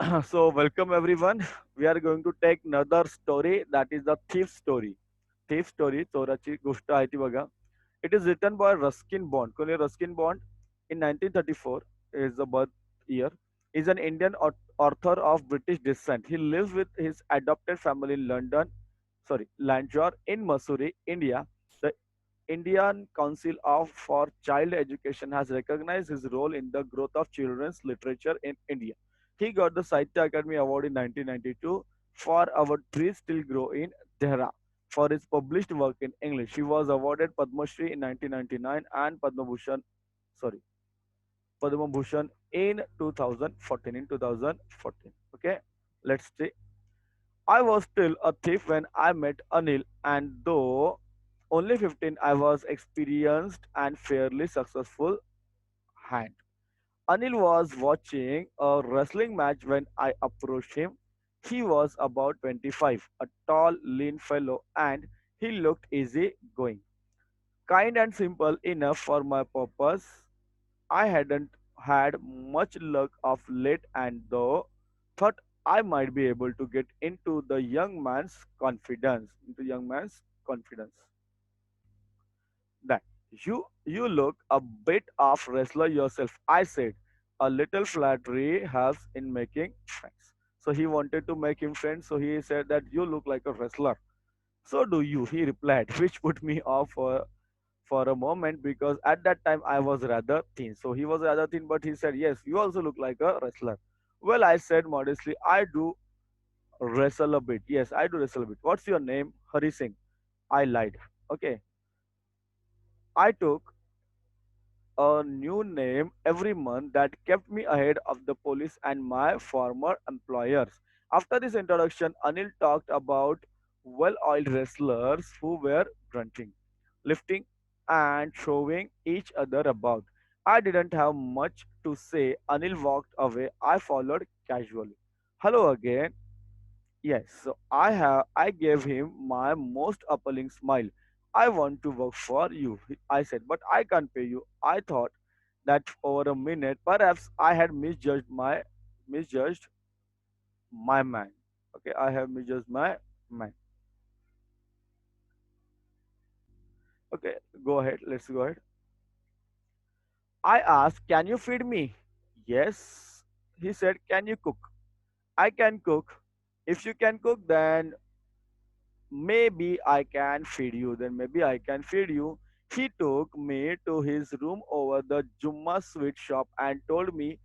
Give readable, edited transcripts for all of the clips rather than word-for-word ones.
So, welcome everyone. We are going to take another story that is the thief story. Thief story, चोराची गोष्ट आहे ती बघा. It is written by Ruskin Bond. कोणी Ruskin Bond in 1934 is the birth year. Is an Indian author of British descent. He lives with his adopted family in London, sorry, Lanjor in Missouri, India. The Indian Council of for Child Education has recognized his role in the growth of children's literature in India. He got the Sahitya Academy Award in 1992 for Our Trees Still Grow in Dehra for his published work in English. He was awarded Padma Shri in 1999 and Padma Bhushan in 2014. In 2014, okay, let's see. I was still a thief when I met Anil, and though only 15, I was experienced and fairly successful hand. Anil was watching a wrestling match when I approached him. He was about 25, a tall, lean fellow, and he looked easy going. Kind and simple enough for my purpose. I hadn't had much luck of late, and though thought I might be able to get into the young man's confidence. Into young man's confidence. That you look a bit of wrestler yourself, I said. A little flattery helps in making friends. So he wanted to make him friends, so he said that you look like a wrestler. So do you, he replied, which put me off for a moment because at that time I was rather thin. So he was rather thin, but he said, yes, you also look like a wrestler. Well, I said modestly, I do wrestle a bit. Yes, I do wrestle a bit. What's your name? Hari Singh. I lied. Okay. I took a new name every month that kept me ahead of the police and my former employers. After this introduction, Anil talked about well oiled wrestlers who were grunting, lifting, and throwing each other about. I didn't have much to say. Anil walked away. I followed casually. Hello again. Yes, so I gave him my most appealing smile. I want to work for you, I said, but I can't pay you. I thought that over a minute, perhaps I had misjudged my man. Okay, I have misjudged my man. Okay, go ahead. Let's go ahead. I asked, "Can you feed me?" Yes, he said. "Can you cook?" I can cook. If you can cook, then maybe I can feed you. Then maybe I can feed you. He took me to his room over the Jumma sweet shop and told me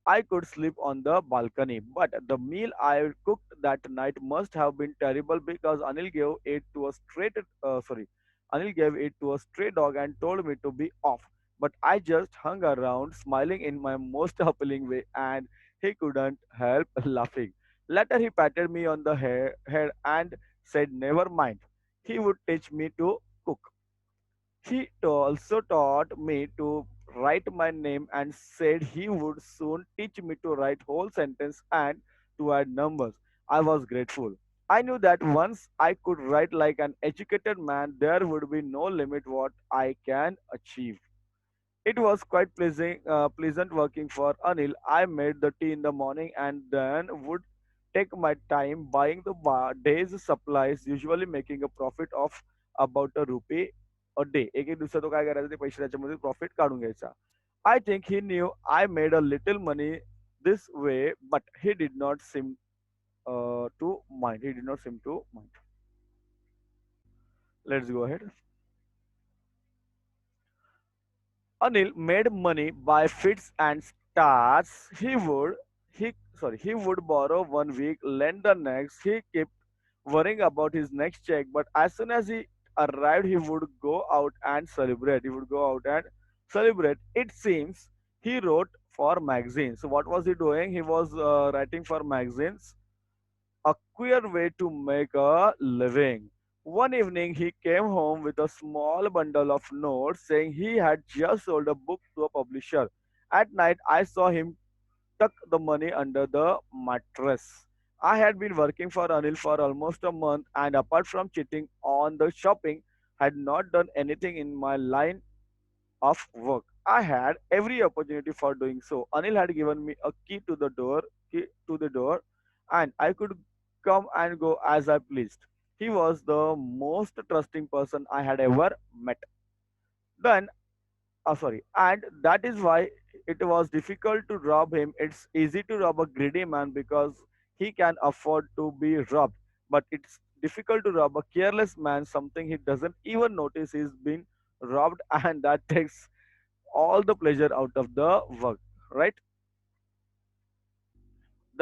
I could sleep on the balcony. But the meal I cooked that night must have been terrible because Anil gave it to a stray dog and told me to be off. But I just hung around, smiling in my most appealing way, and he couldn't help laughing. Later, he patted me on the head and said, "Never mind. He would teach me to cook." He also taught me to write my name and said he would soon teach me to write whole sentence and to add numbers. I was grateful. I knew that once I could write like an educated man, there would be no limit what I can achieve. It was quite pleasant working for Anil. I made the tea in the morning and then would take my time buying the day's supplies, usually making a profit of about a rupee a day. एक एक दिवसात तो काय करायचं ते पैसे त्याच्यामध्ये profit काढून घ्यायचा. I think he knew I made a little money this way, but he did not seem to mind. He did not seem to mind. Let's go ahead. Anil made money by fits and starts. He would borrow one week, lend the next. He kept worrying about his next check, but as soon as he arrived, he would go out and celebrate. He would go out and celebrate. It seems he wrote for magazines. So what was he doing? He was writing for magazines, a queer way to make a living. One evening, he came home with a small bundle of notes saying he had just sold a book to a publisher. At night, I saw him tuck the money under the mattress. I had been working for Anil for almost a month, and apart from cheating on the shopping, had not done anything in my line of work. I had every opportunity for doing so. Anil had given me a key to the door, and I could come and go as I pleased. He was the most trusting person I had ever met. Then, sorry, and that is why it was difficult to rob him. It's easy to rob a greedy man because he can afford to be robbed, but it's difficult to rob a careless man, something he doesn't even notice he's been robbed, and that takes all the pleasure out of the work, right?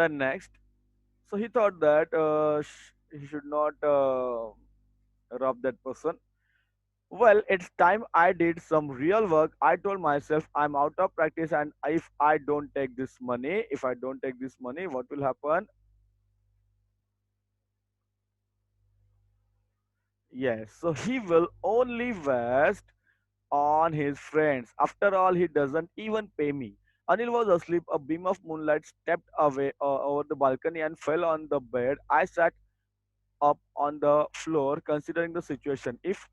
Then next, so he thought that he should not rob that person. Well, it's time I did some real work. I told myself I'm out of practice, and if I don't take this money, what will happen? Yes, so he will only waste on his friends. After all, he doesn't even pay me. Anil was asleep. A beam of moonlight stepped away over the balcony and fell on the bed. I sat up on the floor considering the situation. If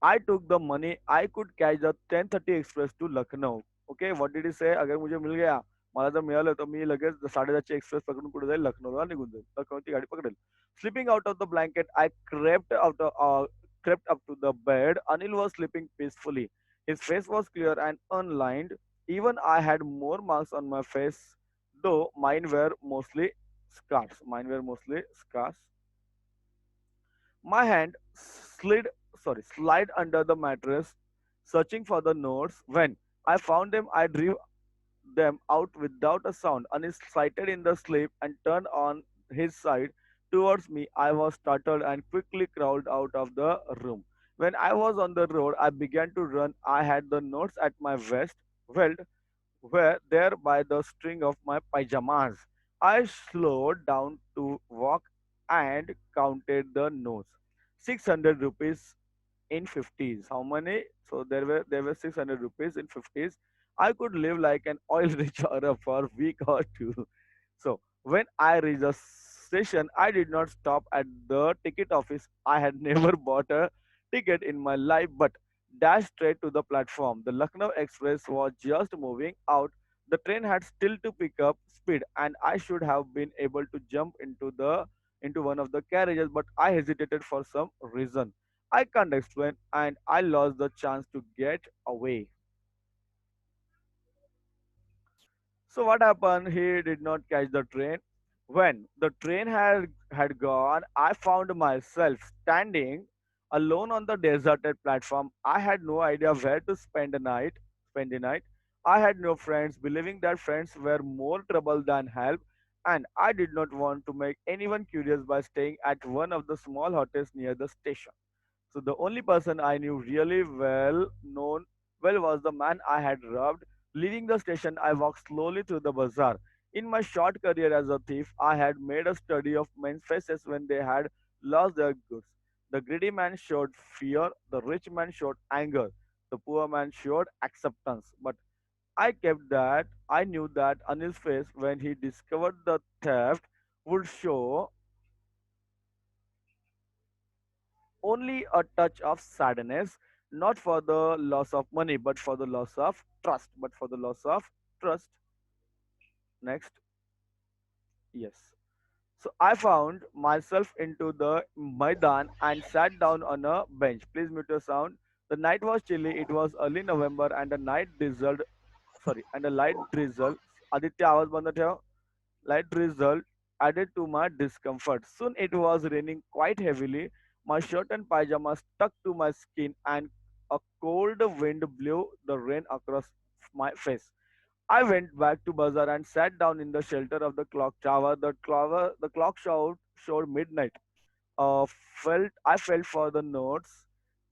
I took the money, I could catch the 10:30 express to Lucknow. Okay, what did he say? अगर मुझे मिल गया, मला जर मिळालं तर मी लगेच 10:30 express पकडून कुठे जाईल, लखनौला निघून जाईल. लखनौची गाडी पकडेल. Slipping out of the blanket, I crept up to the bed. Anil was sleeping peacefully. His face was clear and unlined. Even I had more marks on my face, though mine were mostly scars. My hand slid under the mattress, searching for the notes. When I found them, I drew them out without a sound. Anis sighted in the sleep and turned on his side towards me. I was startled and quickly crawled out of the room. When I was on the road, I began to run. I had the notes at my waist, well, were there by the string of my pajamas. I slowed down to walk and counted the notes. 600 rupees in 50s. How many? So there were 600 rupees in 50s. I could live like an oil rich Arab for a week or two. So when I reached the station, I did not stop at the ticket office. I had never bought a ticket in my life, but dashed straight to the platform. The Lucknow Express was just moving out. The train had still to pick up speed, and I should have been able to jump into one of the carriages, but I hesitated for some reason. I can't explain, and I lost the chance to get away. So what happened? He did not catch the train. When the train had gone, I found myself standing alone on the deserted platform. I had no idea where to Spend the night. I had no friends, believing that friends were more trouble than help, and I did not want to make anyone curious by staying at one of the small hotels near the station. So the only person I knew really well was the man I had robbed. Leaving the station, I walked slowly through the bazaar. In my short career as a thief, I had made a study of men's faces when they had lost their goods. The greedy man showed fear, the rich man showed anger, the poor man showed acceptance. But I knew that Anil's face when he discovered the theft would show only a touch of sadness, not for the loss of money, but for the loss of trust. Next, yes. So I found myself into the Maidan and sat down on a bench. Please mute your sound. The night was chilly. It was early November, and the night drizzled. Sorry, and a light drizzle. Aditya, आवाज बंद ठेव. Light drizzle added to my discomfort. Soon it was raining quite heavily. My shirt and pajamas stuck to my skin, and a cold wind blew the rain across my face. I went back to bazaar and sat down in the shelter of the clock tower. The clock showed midnight. I felt for the notes.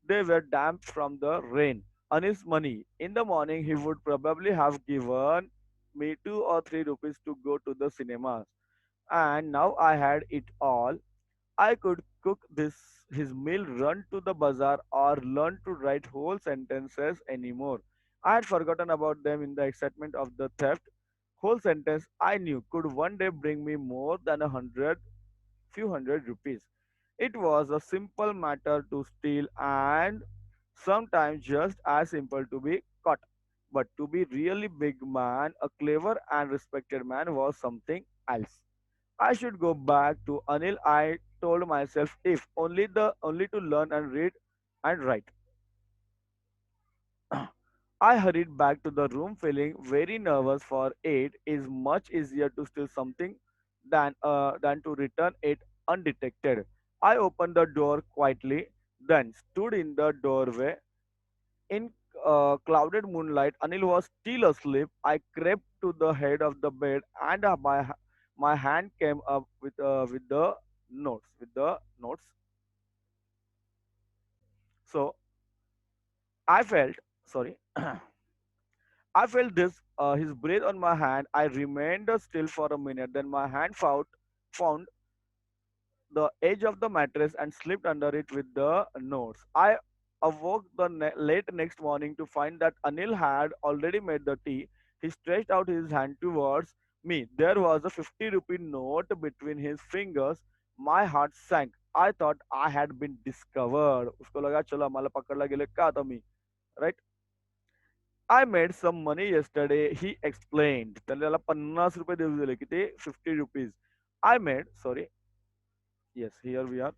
They were damp from the rain. On his money. In the morning, he would probably have given me 2 or 3 rupees to go to the cinema. And now I had it all. I could cook his meal, run to the bazaar, or learn to write whole sentences anymore. I had forgotten about them in the excitement of the theft. Whole sentence I knew could one day bring me more than few hundred rupees. It was a simple matter to steal, and sometimes just as simple to be caught. But to be really big man, a clever and respected man was something else. I should go back to Anil. I told myself, if only to learn and read and write. I hurried back to the room feeling very nervous for it is much easier to steal something than to return it undetected. I opened the door quietly, then stood in the doorway. In clouded moonlight, Anil was still asleep. I crept to the head of the bed and my hand came up with the notes. So I felt sorry. I felt his breath on my hand. I remained still for a minute. Then my hand found the edge of the mattress and slipped under it with the notes. I awoke late next morning to find that Anil had already made the tea. He stretched out his hand towards me. There was a 50 rupee note between his fingers. My heart sank. I thought I had been discovered. उसको लगा चलो आम्हाला पकडला गेले का आता मी, right? I made some money yesterday, he explained. त्याला त्याला 50 रुपये देऊ दिले किती 50 rupees. I made, sorry, yes, here we are.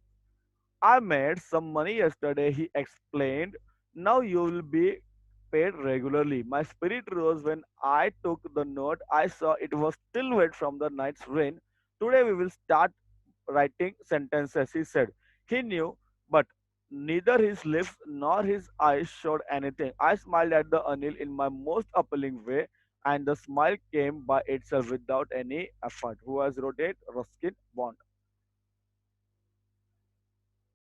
I made some money yesterday, he explained. Now you will be paid regularly. My spirit rose when I took the note. I saw it was still wet from the night's rain. Today we will start writing sentences, he said. He knew, but neither his lips nor his eyes showed anything. I smiled at the Anil in my most appealing way, and the smile came by itself without any effort. Who has wrote it? Ruskin Bond.